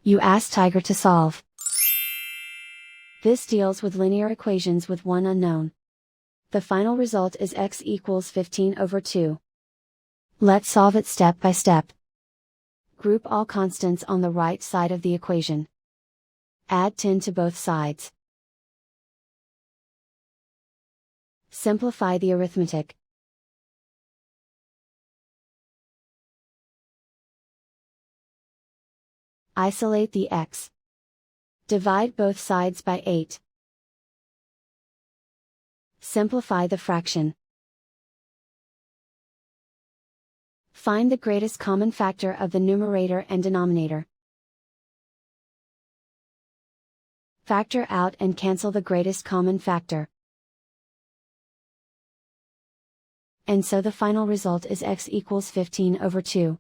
You ask Tiger to solve. This deals with linear equations with one unknown. The final result is x equals 15 over 2. Let's solve it step by step. Group all constants on the right side of the equation. Add 10 to both sides. Simplify the arithmetic. Isolate the x. Divide both sides by 8. Simplify the fraction. Find the greatest common factor of the numerator and denominator. Factor out and cancel the greatest common factor. And so the final result is x equals 15 over 2.